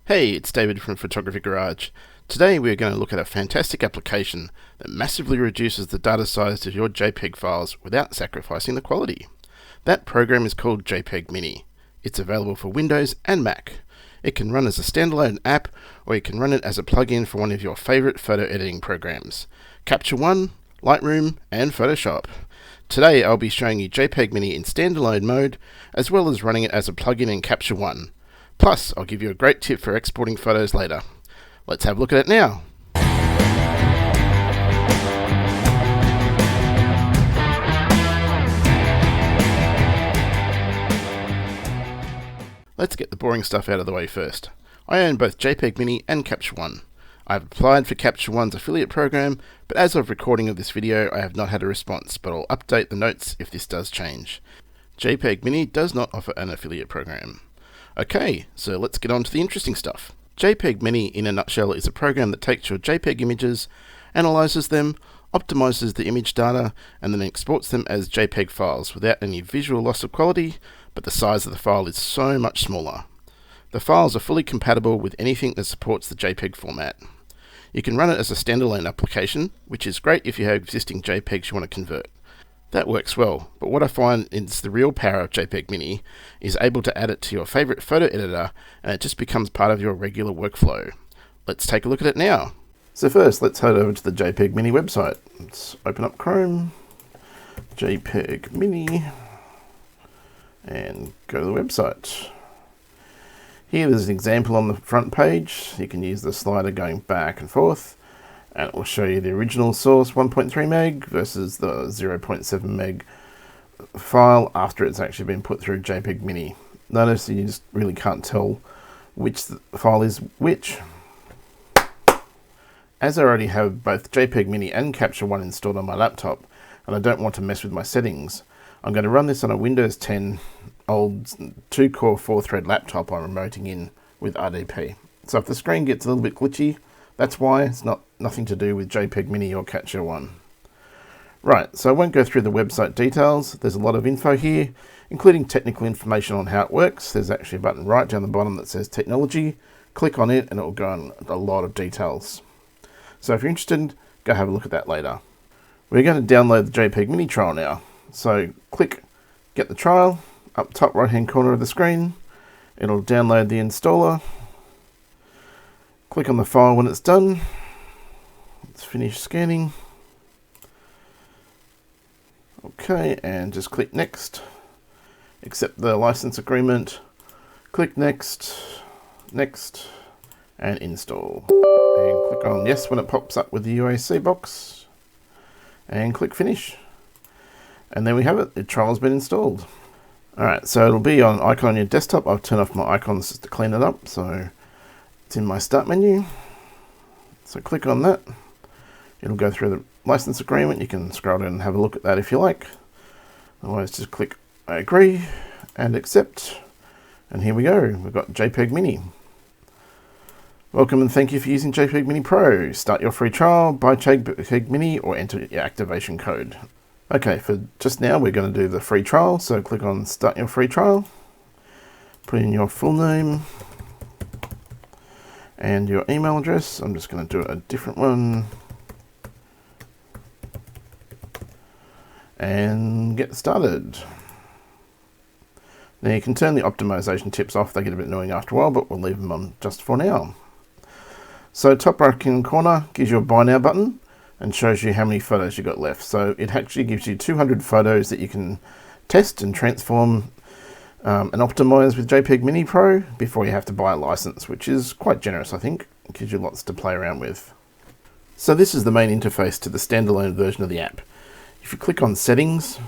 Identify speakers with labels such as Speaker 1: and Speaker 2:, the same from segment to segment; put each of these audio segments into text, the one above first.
Speaker 1: Hey, it's David from Photography Garage. Today we are going to look at a fantastic application that massively reduces the data size of your JPEG files without sacrificing the quality. That program is called JPEGMini. It's available for Windows and Mac. It can run as a standalone app, or you can run it as a plugin for one of your favorite photo editing programs: Capture One, Lightroom, and Photoshop. Today I'll be showing you JPEGMini in standalone mode, as well as running it as a plugin in Capture One. Plus, I'll give you a great tip for exporting photos later. Let's have a look at it now. Let's get the boring stuff out of the way first. I own both JPEGMini and Capture One. I've applied for Capture One's affiliate program, but as of recording of this video, I have not had a response, but I'll update the notes if this does change. JPEGMini does not offer an affiliate program. Okay, so let's get on to the interesting stuff. JPEGMini, in a nutshell, is a program that takes your JPEG images, analyzes them, optimizes the image data, and then exports them as JPEG files without any visual loss of quality, but the size of the file is so much smaller. The files are fully compatible with anything that supports the JPEG format. You can run it as a standalone application, which is great if you have existing JPEGs you want to convert. That works well, but what I find is the real power of JPEGMini is able to add it to your favorite photo editor, and it just becomes part of your regular workflow. Let's take a look at it now. So first, let's head over to the JPEGMini website. Let's open up Chrome, JPEGMini, and go to the website. Here there's an example on the front page. You can use the slider going back and forth, and it will show you the original source 1.3 meg versus the 0.7 meg file after it's actually been put through JPEGMini. Notice you just really can't tell which file is which. As I already have both JPEGMini and Capture One installed on my laptop, and I don't want to mess with my settings, I'm going to run this on a Windows 10 old 2-core 4-thread laptop I'm remoting in with RDP. So if the screen gets a little bit glitchy, that's why. It's nothing to do with JPEGMini or Capture One. Right, so I won't go through the website details. There's a lot of info here, including technical information on how it works. There's actually a button right down the bottom that says Technology. Click on it and it will go on a lot of details. So if you're interested, go have a look at that later. We're going to download the JPEGMini trial now. So click Get the Trial, up top right hand corner of the screen. It'll download the installer. Click on the file when it's done. Let's finish scanning. Okay, and just click Next. Accept the license agreement. Click Next, Next, and Install. And click on Yes when it pops up with the UAC box. And click Finish. And there we have it. The trial's been installed. Alright, so it'll be on icon on your desktop. I've turned off my icons just to clean it up, so it's in my Start menu. So click on that. It'll go through the license agreement. You can scroll down and have a look at that if you like. Otherwise, just click I agree and accept. And here we go. We've got JPEGMini. Welcome and thank you for using JPEGMini Pro. Start your free trial, buy JPEGMini, or enter your activation code. Okay, for just now, we're going to do the free trial. So click on Start Your Free Trial. Put in your full name and your email address. I'm just going to do a different one. And get started. Now you can turn the optimization tips off. They get a bit annoying after a while, but we'll leave them on just for now. So top right hand corner gives you a Buy Now button and shows you how many photos you got left. So it actually gives you 200 photos that you can test and transform and optimize with JPEGMini Pro before you have to buy a license, which is quite generous, I think. It gives you lots to play around with. So this is the main interface to the standalone version of the app. If you click on Settings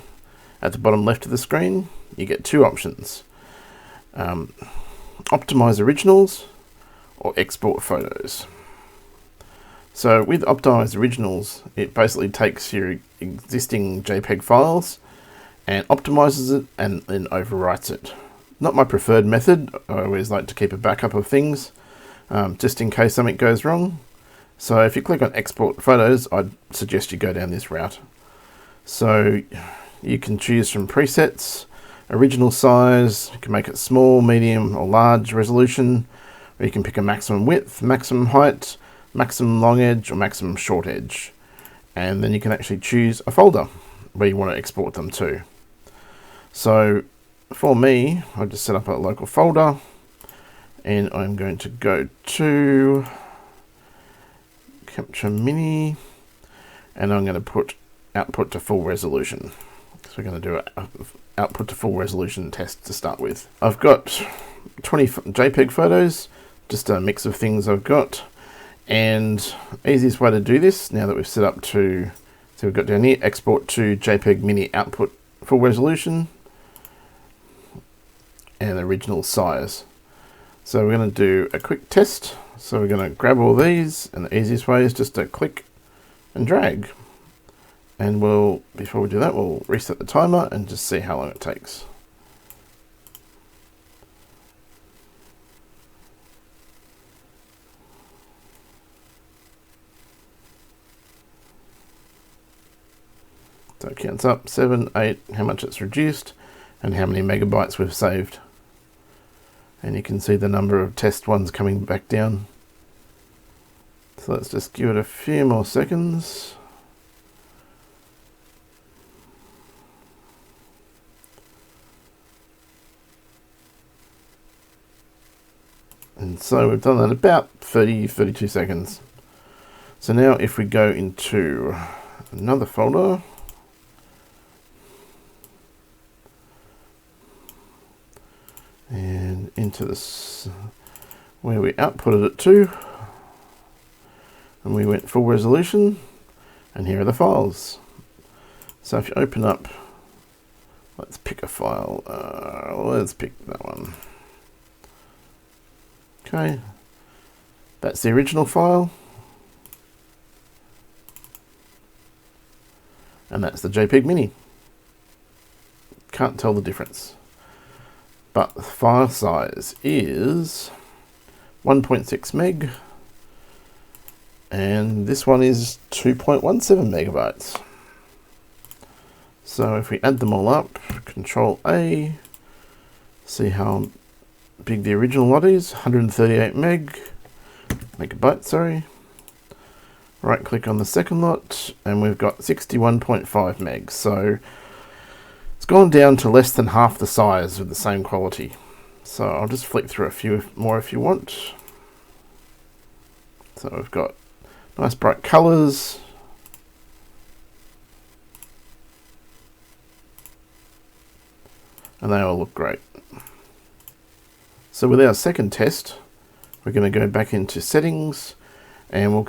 Speaker 1: at the bottom left of the screen, you get two options. Optimize Originals or Export Photos. So with Optimize Originals, it basically takes your existing JPEG files and optimizes it and then overwrites it. Not my preferred method. I always like to keep a backup of things just in case something goes wrong. So if you click on Export Photos, I'd suggest you go down this route. So you can choose from presets, original size, you can make it small, medium or large resolution, Or you can pick a maximum width, maximum height, maximum long edge, or maximum short edge. And then you can actually choose a folder where you want to export them to. So for me, I just set up a local folder, and I'm going to go to Capture Mini, and I'm going to put output to full resolution. So we're going to do an output to full resolution test to start with. I've got 20 JPEG photos, just a mix of things I've got. And easiest way to do this, now that we've set up to, so we've got down here, export to JPEGMini output full resolution and original size. So we're going to do a quick test. So we're going to grab all these, and the easiest way is just to click and drag. And before we do that, we'll reset the timer and just see how long it takes. So it counts up 7, 8, how much it's reduced, and how many megabytes we've saved. And you can see the number of test ones coming back down. So let's just give it a few more seconds. And so we've done that about 32 seconds. So now if we go into another folder, and into this where we outputted it to, and we went full resolution, and here are the files. So if you open up, let's pick a file, let's pick that one. Okay, that's the original file, and that's the JPEG Mini. Can't tell the difference. But the file size is 1.6 meg, and this one is 2.17 megabytes. So if we add them all up, Control A, see how big the original lot is, 138 megabytes, sorry. Right click on the second lot, and we've got 61.5 megs. So it's gone down to less than half the size with the same quality. So I'll just flick through a few more if you want. So we've got nice bright colors. And they all look great. So with our second test, we're going to go back into settings, and we'll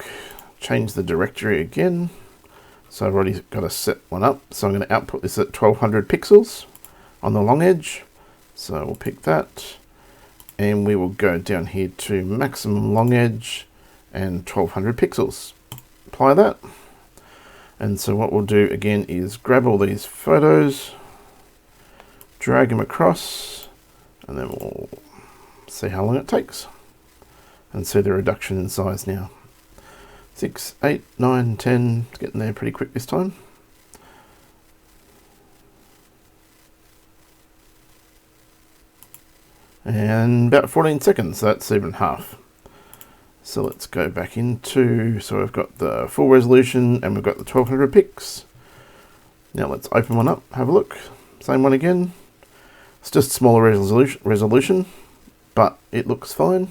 Speaker 1: change the directory again. So I've already got to set one up. So I'm going to output this at 1200 pixels on the long edge. So we'll pick that, and we will go down here to maximum long edge and 1200 pixels. Apply that. And so what we'll do again is grab all these photos, drag them across, and then we'll see how long it takes and see the reduction in size now. 6, 8, 9, 10, it's getting there pretty quick this time. And about 14 seconds, so that's even half. So let's go back into, so we've got the full resolution and we've got the 1200 pics. Now let's open one up, have a look. Same one again. It's just smaller resolution, but it looks fine.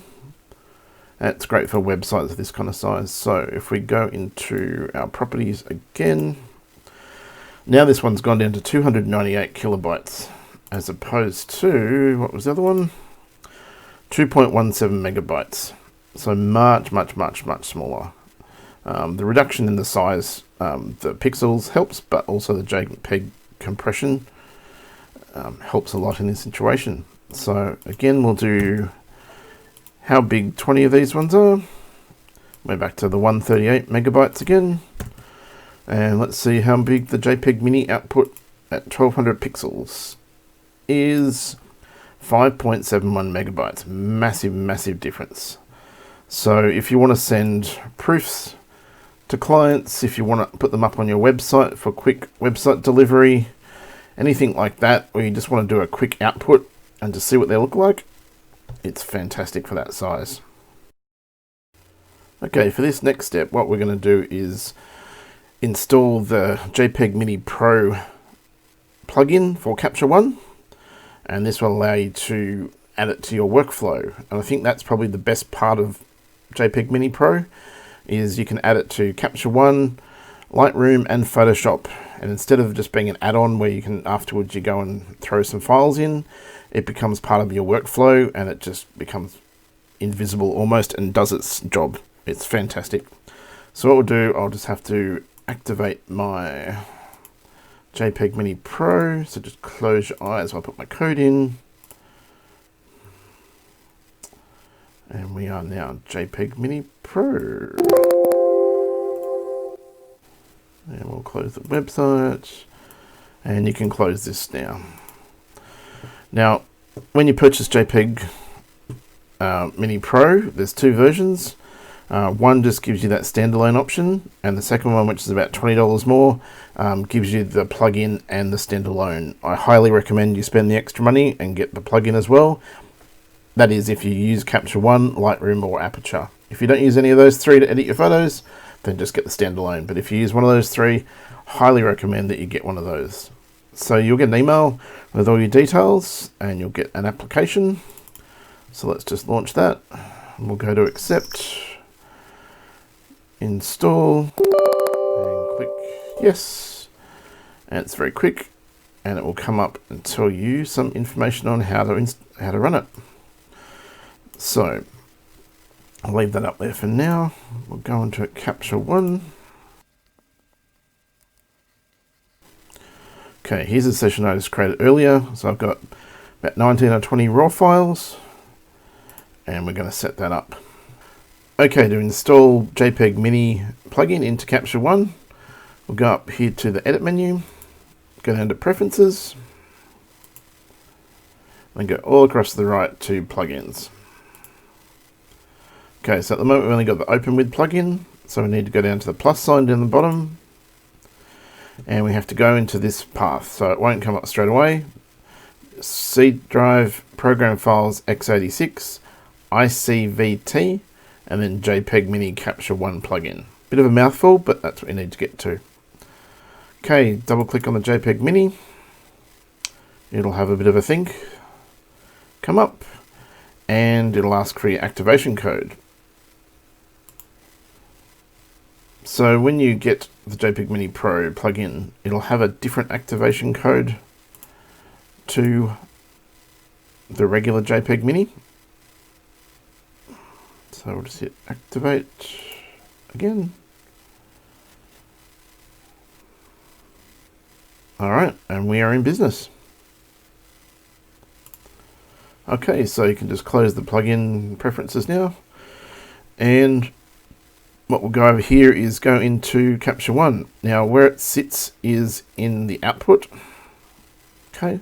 Speaker 1: It's great for websites of this kind of size. So if we go into our properties again, now this one's gone down to 298 kilobytes as opposed to, what was the other one? 2.17 megabytes. So much smaller. The reduction in the size, the pixels helps, but also the JPEG compression helps a lot in this situation. So again, we'll do how big 20 of these ones are. We're back to the 138 megabytes again. And let's see how big the JPEG Mini output at 1200 pixels is. 5.71 megabytes. Massive difference. So if you want to send proofs to clients, if you want to put them up on your website for quick website delivery, anything like that, or you just want to do a quick output and just see what they look like, it's fantastic for that size. Okay, for this next step, what we're going to do is install the JPEGMini Pro plugin for Capture One, and this will allow you to add it to your workflow. And I think that's probably the best part of JPEGMini Pro, is you can add it to Capture One, Lightroom and Photoshop, and instead of just being an add-on where you can afterwards you go and throw some files in, it becomes part of your workflow and it just becomes invisible almost and does its job. It's fantastic. So what we'll do, I'll just have to activate my JPEGMini Pro. So just close your eyes while I put my code in. And we are now JPEGMini Pro. And we'll close the website. And you can close this now. Now, when you purchase JPEG Mini Pro, there's two versions. One just gives you that standalone option, and the second one, which is about $20 more, gives you the plugin and the standalone. I highly recommend you spend the extra money and get the plugin as well. That is if you use Capture One, Lightroom or Aperture. If you don't use any of those three to edit your photos, then just get the standalone. But if you use one of those three, highly recommend that you get one of those. So you'll get an email with all your details and you'll get an application. So let's just launch that. We'll go to accept, install, and click yes. And it's very quick, and it will come up and tell you some information on how to run it. So I'll leave that up there for now. We'll go into Capture One. Okay, here's a session I just created earlier. So I've got about 19 or 20 raw files, and we're going to set that up. Okay, to install JPEGMini plugin into Capture One, we'll go up here to the Edit menu, go down to Preferences, and go all across to the right to Plugins. Okay, so at the moment we've only got the Open With plugin, so we need to go down to the plus sign down the bottom, and we have to go into this path, so it won't come up straight away. C drive, Program Files, x86, ICVT, and then JPEGMini Capture One plugin. Bit of a mouthful, but that's what you need to get to. Okay, double click on the JPEGMini. It'll have a bit of a think. Come up, and it'll ask for your activation code. So when you get the JPEGMini Pro plugin, it'll have a different activation code to the regular JPEGMini. So we'll just hit activate again. All right, and we are in business. Okay, so you can just close the plugin preferences now. And what we'll go over here is go into Capture One. Now where it sits is in the output. Okay,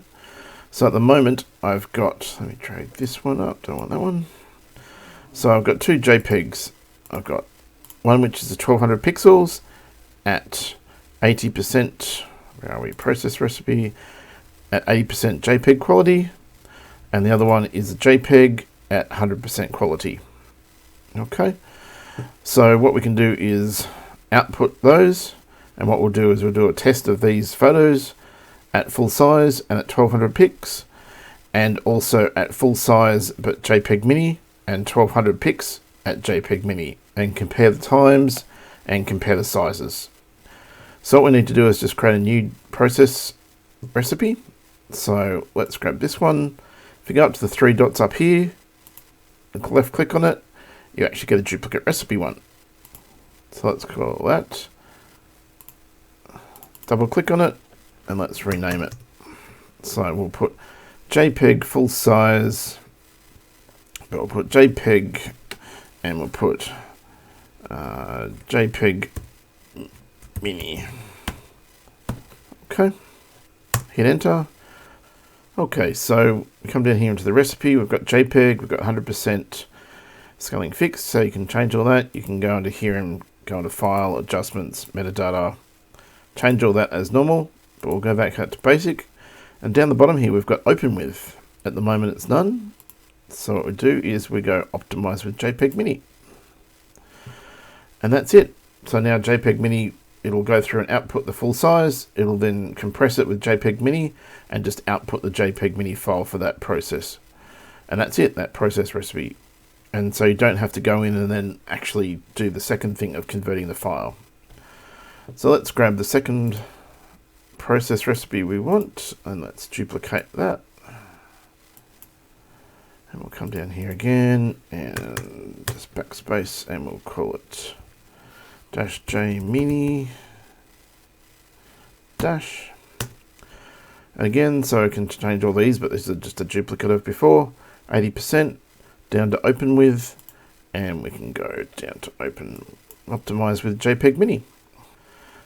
Speaker 1: so at the moment I've got, let me drag this one up, don't want that one. So I've got two JPEGs. I've got one which is a 1200 pixels at 80%, where are we, process recipe, at 80% JPEG quality. And the other one is a JPEG at 100% quality. Okay, so what we can do is output those, and what we'll do is we'll do a test of these photos at full size and at 1200 pics, and also at full size but JPEG Mini and 1200 pics at JPEG Mini, and compare the times and compare the sizes. So what we need to do is just create a new process recipe. So let's grab this one. If you go up to the three dots up here, left click on it, you actually get a duplicate recipe one. So let's call that. Double click on it and let's rename it. So we'll put JPEG full size, but we'll put JPEG, and we'll put JPEG Mini. Okay, hit enter. Okay, so we come down here into the recipe. We've got JPEG, we've got 100% scaling fixed, so you can change all that. You can go into here and go into File, Adjustments, Metadata, change all that as normal, but we'll go back out to Basic. And down the bottom here, we've got Open With. At the moment, it's none. So what we do is we go Optimize with JPEG Mini. And that's it. So now JPEG Mini, it'll go through and output the full size. It'll then compress it with JPEG Mini and just output the JPEG Mini file for that process. And that's it, that process recipe. And so you don't have to go in and then actually do the second thing of converting the file. So let's grab the second process recipe we want and let's duplicate that. And we'll come down here again and just backspace and we'll call it -JPEGMini dash. And again, so I can change all these, but this is just a duplicate of before. 80% down to open with, and we can go down to open optimize with JPEG Mini.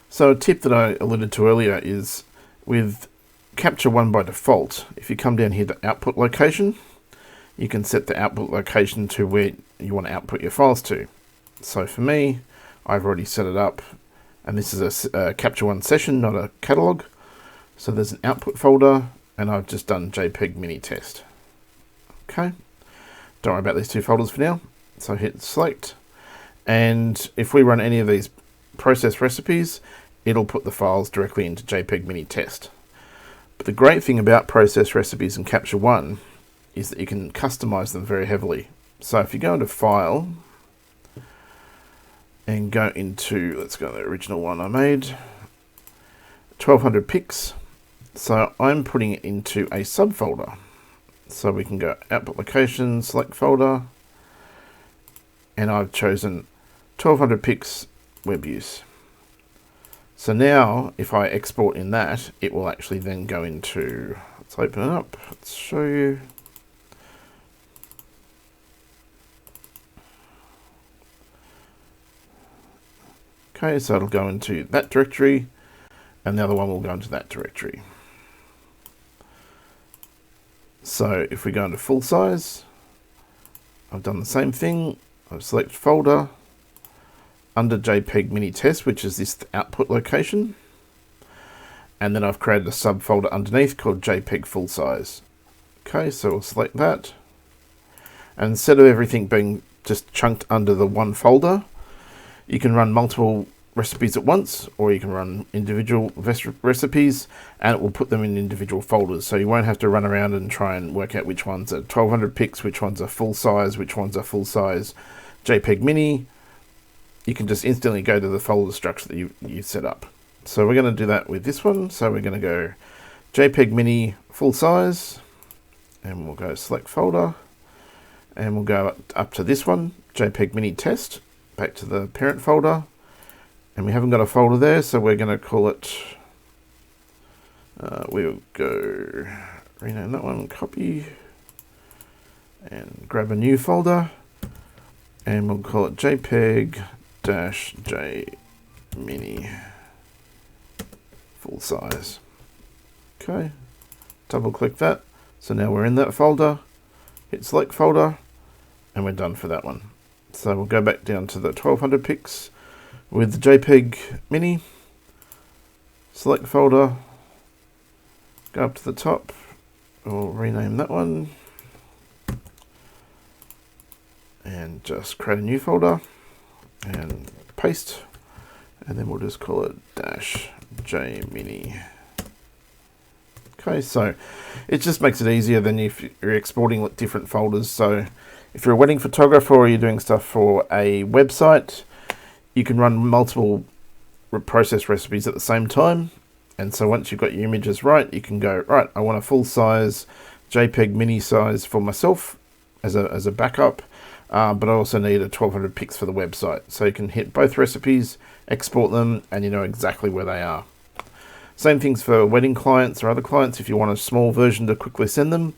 Speaker 1: So a tip that I alluded to earlier is with Capture One by default, if you come down here to output location, you can set the output location to where you want to output your files to. So for me, I've already set it up, and this is a Capture One session, not a catalog. So there's an output folder, and I've just done JPEG Mini test. Okay, don't worry about these two folders for now. So hit select, and if we run any of these process recipes, it'll put the files directly into JPEG Mini test. But the great thing about process recipes in Capture One is that you can customize them very heavily. So if you go into File and go into, let's go to the original one I made, 1200 pics. So I'm putting it into a subfolder. So we can go output location, select folder, and I've chosen 1200 pics web use. So now if I export in that, it will actually then go into, let's open it up, let's show you. Okay, so it'll go into that directory, and the other one will go into that directory. So if we go into full size, I've done the same thing. I've selected folder under JPEG Mini test, which is this output location. And then I've created a subfolder underneath called JPEG full size. Okay, so we'll select that. And instead of everything being just chunked under the one folder, you can run multiple recipes at once, or you can run individual recipes and it will put them in individual folders. So you won't have to run around and try and work out which ones are 1200 pics, which ones are full size, which ones are full size JPEG Mini. You can just instantly go to the folder structure that you set up. So we're going to do that with this one. So we're going to go JPEG Mini full size, and we'll go select folder, and we'll go up to this one, JPEG Mini test, back to the parent folder. And we haven't got a folder there, so we're going to call it, we'll go rename that one, copy, and grab a new folder, and we'll call it JPEG-JMini full size. Okay, double click that. So now we're in that folder, hit select folder, and we're done for that one. So we'll go back down to the 1200 pics with the JPEG Mini, select folder, go up to the top, we'll rename that one, and just create a new folder, and paste, and then we'll just call it -JMini. Okay, so it just makes it easier than if you're exporting different folders. So if you're a wedding photographer or you're doing stuff for a website, you can run multiple process recipes at the same time. And so once you've got your images right, you can go, right, I want a full size JPEG Mini size for myself as a backup, but I also need a 1200 pics for the website. So you can hit both recipes, export them, and you know exactly where they are. Same things for wedding clients or other clients. If you want a small version to quickly send them,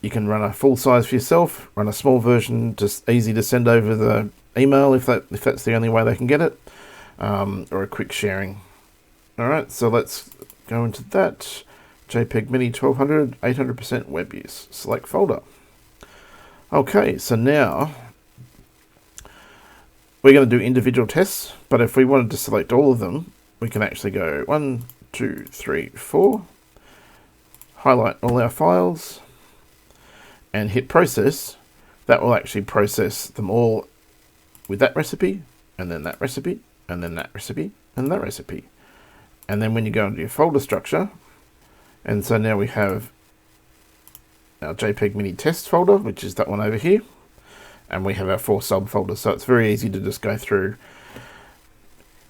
Speaker 1: you can run a full size for yourself, run a small version, just easy to send over the email if that's the only way they can get it, or a quick sharing. Alright, so let's go into that. JPEG Mini 1200, 800% web use. Select folder. Okay, so now we're going to do individual tests, but if we wanted to select all of them, we can actually go 1, 2, 3, 4, highlight all our files, and hit process. That will actually process them all with that recipe, and then that recipe, and then that recipe, and that recipe. And then when you go into your folder structure, and so now we have our JPEG Mini test folder, which is that one over here, and we have our 4 subfolders. So it's very easy to just go through,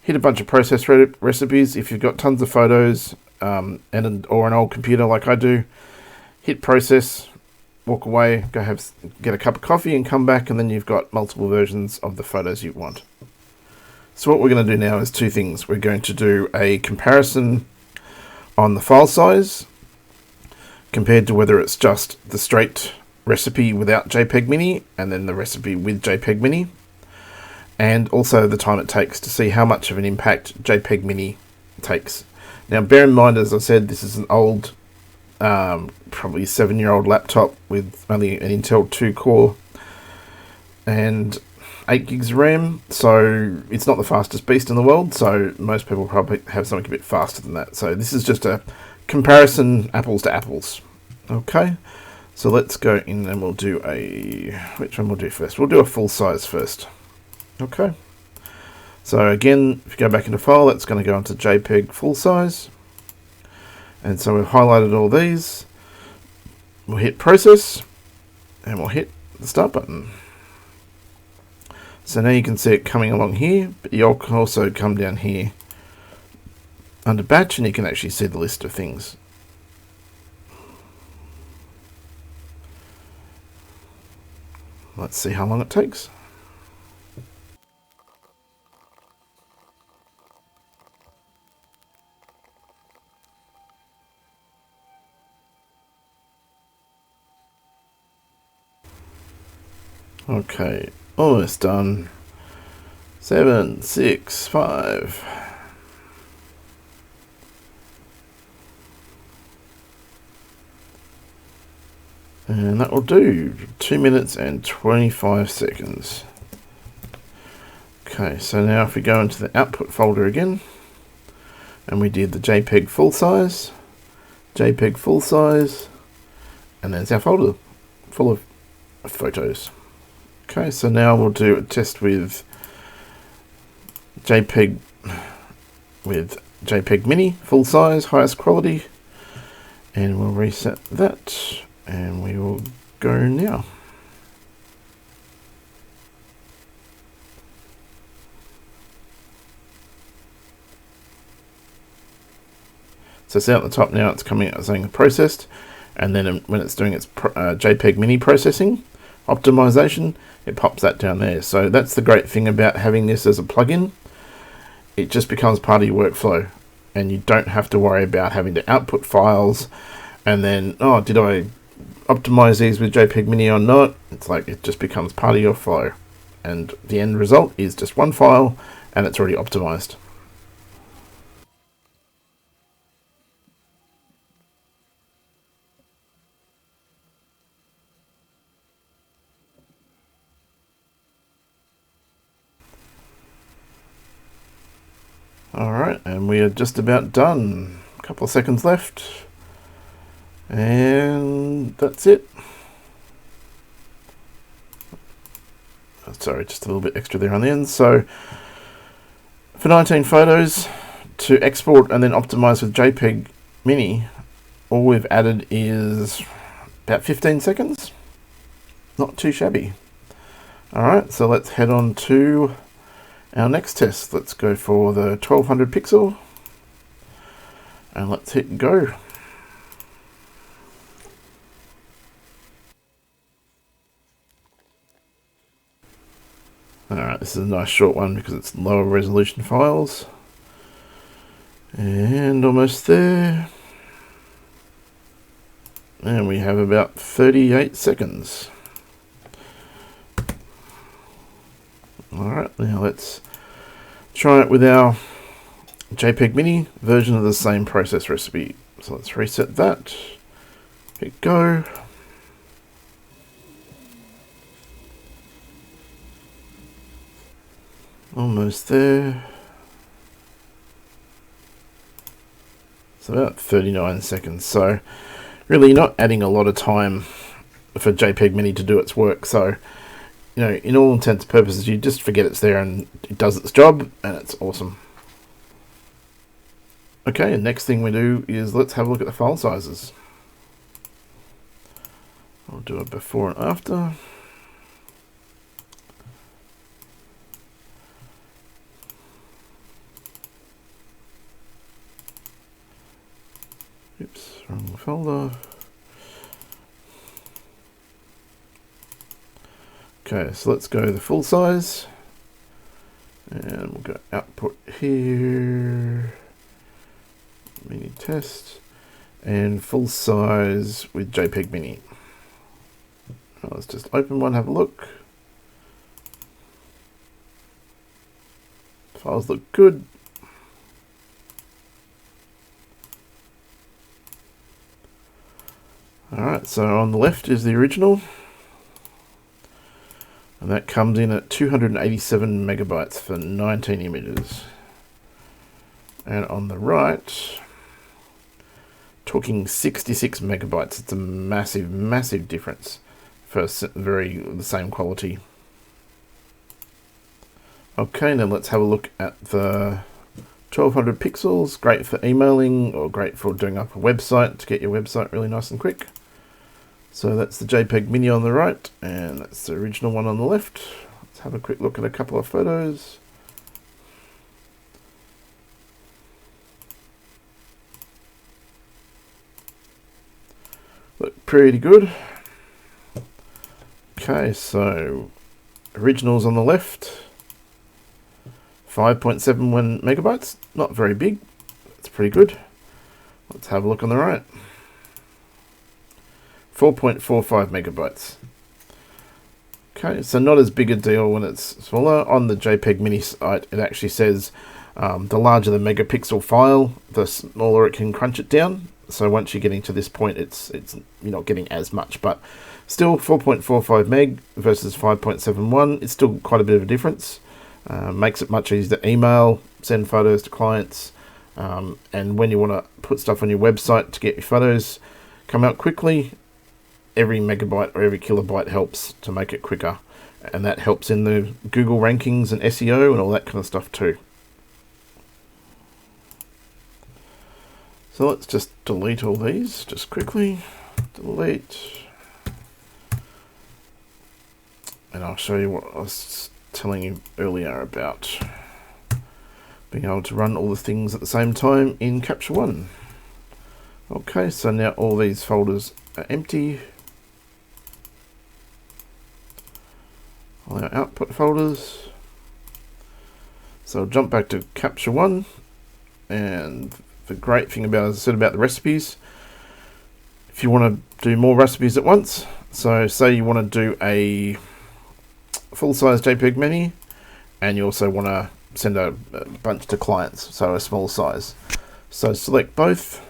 Speaker 1: hit a bunch of process recipes. If you've got tons of photos or an old computer like I do, hit process, walk away, get a cup of coffee and come back, and then you've got multiple versions of the photos you want. So what we're going to do now is 2 things. We're going to do a comparison on the file size compared to whether it's just the straight recipe without JPEG Mini and then the recipe with JPEG Mini, and also the time it takes to see how much of an impact JPEG Mini takes. Now bear in mind, as I said, this is an old, probably 7-year-old laptop with only an Intel 2 core and 8 gigs of RAM, so it's not the fastest beast in the world, so most people probably have something a bit faster than that. So this is just a comparison, apples to apples. Okay, so let's go in and we'll do which one we'll do first? We'll do a full size first. Okay, so again, if you go back into file, that's going to go into JPEG full size. And so we've highlighted all these. We'll hit process and we'll hit the start button. So now you can see it coming along here, but you can also come down here under batch and you can actually see the list of things. Let's see how long it takes. Okay, almost done. 7, 6, 5. And that will do 2 minutes and 25 seconds. Okay, so now if we go into the output folder again, and we did the JPEG full size, and there's our folder full of photos. Okay, so now we'll do a test with JPEG Mini full size, highest quality, and we'll reset that. And we will go now. So see at the top now, it's coming out saying processed, and then when it's doing its JPEG Mini processing optimization, it pops that down there. So that's the great thing about having this as a plugin. It just becomes part of your workflow, and you don't have to worry about having to output files and then, oh, did I optimize these with JPEG Mini or not? It's like it just becomes part of your flow, and the end result is just one file and it's already optimized. Alright, and we are just about done. A couple of seconds left. And that's it. Sorry, just a little bit extra there on the end. So for 19 photos to export and then optimize with JPEG Mini, all we've added is about 15 seconds. Not too shabby. Alright, so let's head on to our next test. Let's go for the 1200 pixel and let's hit go. Alright, this is a nice short one because it's lower resolution files. And almost there. And we have about 38 seconds. Alright, now let's try it with our JPEG Mini version of the same process recipe. So let's reset that. Hit go. Almost there. It's about 39 seconds. So really you're not adding a lot of time for JPEG Mini to do its work. So you know, in all intents and purposes, you just forget it's there and it does its job, and it's awesome. Okay, and next thing we do is let's have a look at the file sizes. I'll do a before and after. Oops, wrong folder. Okay, so let's go the full size, and we'll go output here, mini test, and full size with JPEG Mini. Let's just open one, have a look. Files look good. Alright, so on the left is the original. And that comes in at 287 megabytes for 19 images. And on the right, talking 66 megabytes. It's a massive, massive difference for the same quality. Okay, now let's have a look at the 1200 pixels. Great for emailing or great for doing up a website to get your website really nice and quick. So that's the JPEG Mini on the right, and that's the original one on the left. Let's have a quick look at a couple of photos. Look pretty good. Okay, so originals on the left, 5.71 megabytes, not very big, that's pretty good. Let's have a look on the right. 4.45 megabytes. Okay, so not as big a deal when it's smaller. On the JPEG Mini site, it actually says the larger the megapixel file, the smaller it can crunch it down. So once you're getting to this point, it's you're not getting as much, but still 4.45 meg versus 5.71. It's still quite a bit of a difference. Makes it much easier to email, send photos to clients, and when you want to put stuff on your website to get your photos come out quickly, every megabyte or every kilobyte helps to make it quicker, and that helps in the Google rankings and SEO and all that kind of stuff too. So let's just delete all these just quickly. Delete, and I'll show you what I was telling you earlier about being able to run all the things at the same time in Capture One. Okay, so now all these folders are empty. All our output folders. So I'll jump back to Capture One, and the great thing about, as I said about the recipes, if you want to do more recipes at once, so say you want to do a full-size JPEG Mini, and you also want to send a bunch to clients, so a small size. So select both,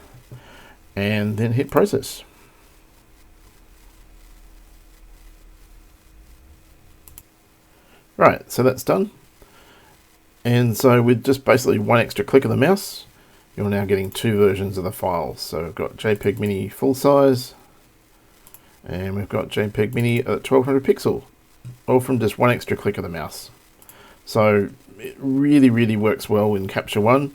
Speaker 1: and then hit process. Right, so that's done. And so with just basically one extra click of the mouse, you're now getting two versions of the file. So we've got JPEG Mini full size, and we've got JPEG Mini at 1200 pixel, all from just one extra click of the mouse. So it really, really works well in Capture One.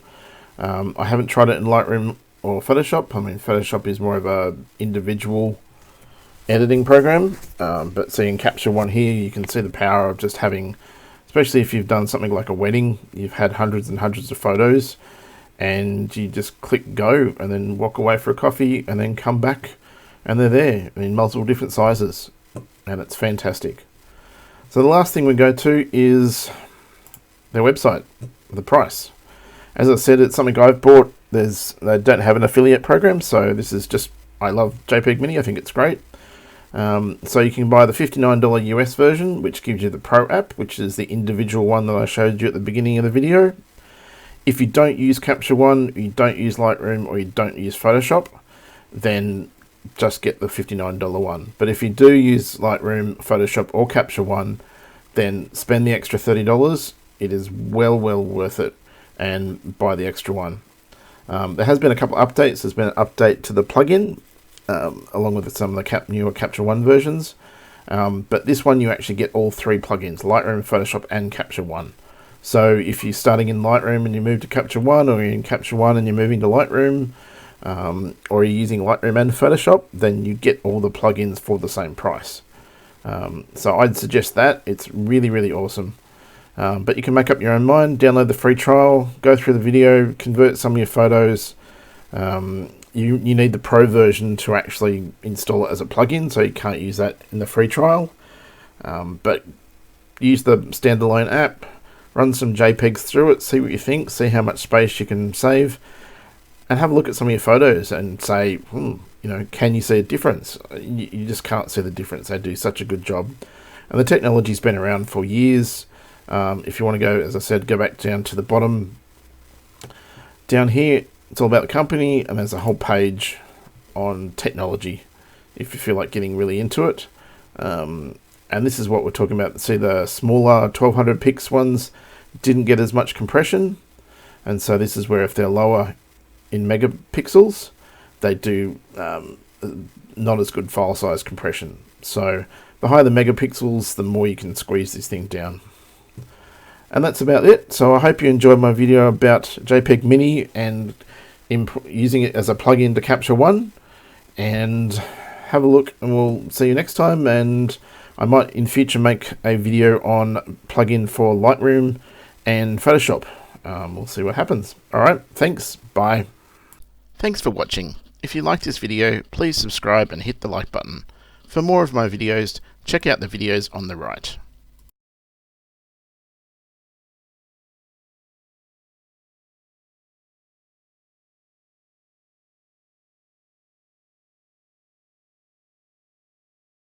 Speaker 1: I haven't tried it in Lightroom or Photoshop. I mean, Photoshop is more of a individual editing program, but see in Capture One here, you can see the power of just having, especially if you've done something like a wedding, you've had hundreds and hundreds of photos, and you just click go and then walk away for a coffee and then come back and they're there in multiple different sizes, and it's fantastic. So the last thing we go to is their website, the price. As I said, it's something I've bought. They don't have an affiliate program, so this is just, I love JPEG Mini, I think it's great. So you can buy the $59 US version, which gives you the Pro app, which is the individual one that I showed you at the beginning of the video. If you don't use Capture One, you don't use Lightroom, or you don't use Photoshop, then just get the $59 one. But if you do use Lightroom, Photoshop, or Capture One, then spend the extra $30. It is well worth it, and buy the extra one. There has been a couple of updates. There's been an update to the plugin, along with some of the newer Capture One versions. But this one you actually get all three plugins: Lightroom, Photoshop, and Capture One. So if you're starting in Lightroom and you move to Capture One, or you're in Capture One and you're moving to Lightroom, or you're using Lightroom and Photoshop, then you get all the plugins for the same price. So I'd suggest that. It's really, really awesome. But you can make up your own mind, download the free trial, go through the video, convert some of your photos. You need the Pro version to actually install it as a plugin, so you can't use that in the free trial. But use the Standalone app, run some JPEGs through it, see what you think, see how much space you can save, and have a look at some of your photos and say, can you see a difference? You just can't see the difference. They do such a good job. And the technology's been around for years. If you want to go, as I said, go back down to the bottom. Down here, it's all about the company, and there's a whole page on technology if you feel like getting really into it. And this is what we're talking about. See, the smaller 1200 pix ones didn't get as much compression, and so this is where if they're lower in megapixels, they do not as good file size compression. So the higher the megapixels, the more you can squeeze this thing down. And that's about it. So I hope you enjoyed my video about JPEG Mini and using it as a plugin to Capture One. And have a look, and we'll see you next time. And I might in future make a video on plugin for Lightroom and Photoshop. We'll see what happens. Alright, thanks, bye. Thanks for watching. If you liked this video, please subscribe and hit the like button. For more of my videos, check out the videos on the right.